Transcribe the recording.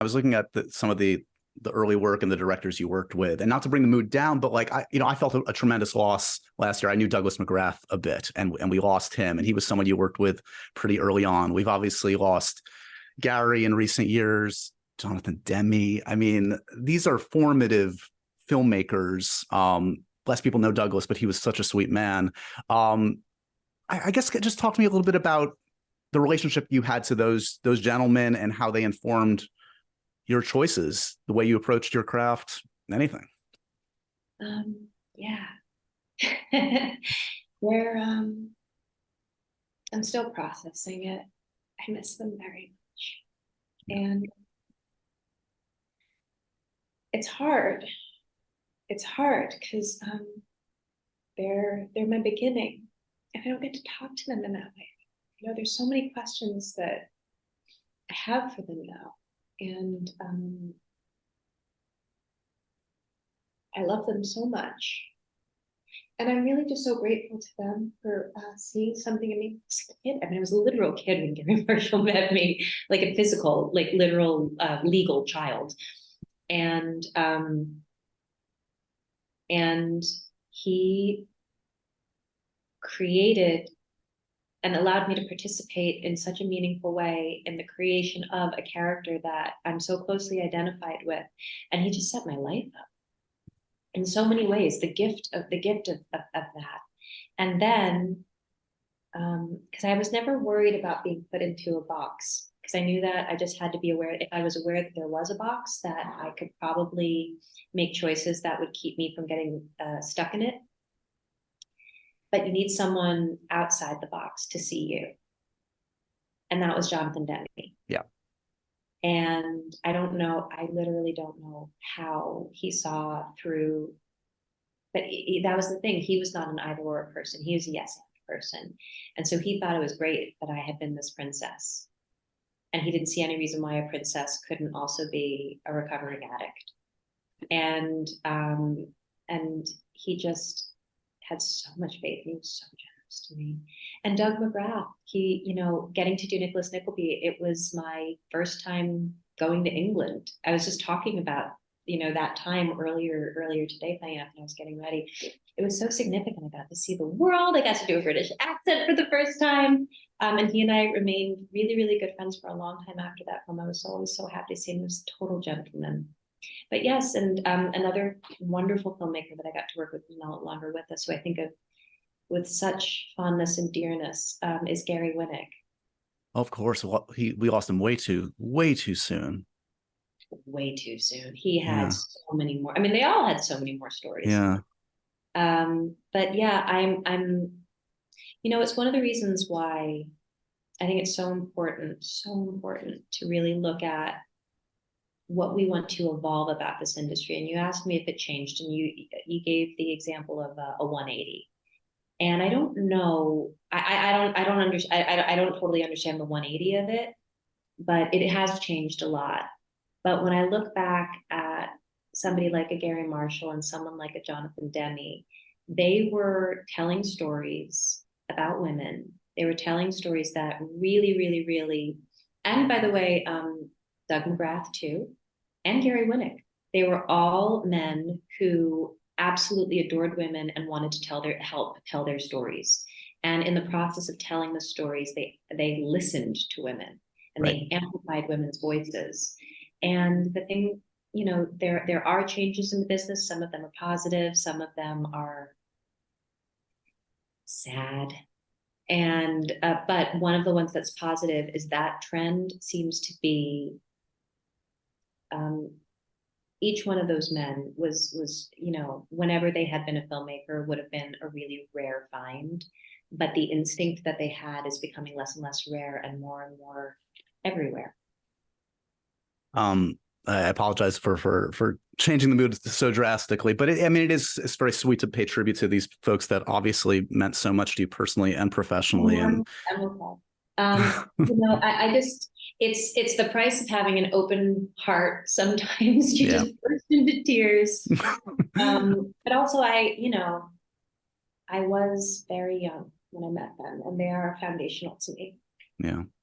I was looking at some of the early work and the directors you worked with, and not to bring the mood down, but like I felt a tremendous loss last year. I knew Douglas McGrath a bit, and we lost him, and he was someone you worked with pretty early on. We've obviously lost Garry in recent years, Jonathan Demme. I mean, these are formative filmmakers. Less people know Douglas, but he was such a sweet man. I guess just talk to me a little bit about the relationship you had to those gentlemen and how they informed your choices, the way you approached your craft, anything. Yeah. They're I'm still processing it. I miss them very much. And it's hard. It's hard because they're my beginning. And I don't get to talk to them in that way. You know, there's so many questions that I have for them now. And I love them so much. And I'm really just so grateful to them for seeing something in me as a kid. I mean, I was a literal kid when Garry Marshall met me, like a physical, like literal, legal child. And he created and allowed me to participate in such a meaningful way in the creation of a character that I'm so closely identified with. And he just set my life up in so many ways, the gift of that. And then, because I was never worried about being put into a box, because I knew that I just had to be aware, if I was aware that there was a box, that I could probably make choices that would keep me from getting stuck in it. But you need someone outside the box to see you. And that was Jonathan Demme. Yeah. And I literally don't know how he saw through, but that was the thing. He was not an either or person. He was a yes and person. And so he thought it was great that I had been this princess. And he didn't see any reason why a princess couldn't also be a recovering addict. And he just had so much faith. He was so generous to me. And Doug McGrath, getting to do Nicholas Nickleby, it was my first time going to England. I was just talking about, that time earlier today, funny enough, when I was getting ready. It was so significant. I got to see the world. I got to do a British accent for the first time. And he and I remained really, really good friends for a long time after that film. I was always so happy to see him. He was a total gentleman. But yes, and another wonderful filmmaker that I got to work with, who's no longer with us, who I think of with such fondness and dearness, is Gary Winnick. Of course, we lost him way too soon. Way too soon. He had so many more. I mean, they all had so many more stories. Yeah. But yeah, I'm. It's one of the reasons why I think it's so important to really look at what we want to evolve about this industry. And you asked me if it changed, and you gave the example of a 180. And I don't know, I don't understand, I don't totally understand the 180 of it, but it has changed a lot. But when I look back at somebody like a Garry Marshall and someone like a Jonathan Demme, they were telling stories about women. They were telling stories that really, really, really, and by the way, Doug McGrath too, and Gary Winnick, they were all men who absolutely adored women and wanted to help tell their stories. And in the process of telling the stories, they listened to women and they amplified women's voices. And the thing, there are changes in the business. Some of them are positive, some of them are sad. And but one of the ones that's positive is that trend seems to be each one of those men was, whenever they had been a filmmaker, would have been a really rare find. But the instinct that they had is becoming less and less rare and more everywhere. I apologize for changing the mood so drastically, but it's very sweet to pay tribute to these folks that obviously meant so much to you personally and professionally. And I just, it's the price of having an open heart. Sometimes you just burst into tears. But also I was very young when I met them, and they are foundational to me. Yeah.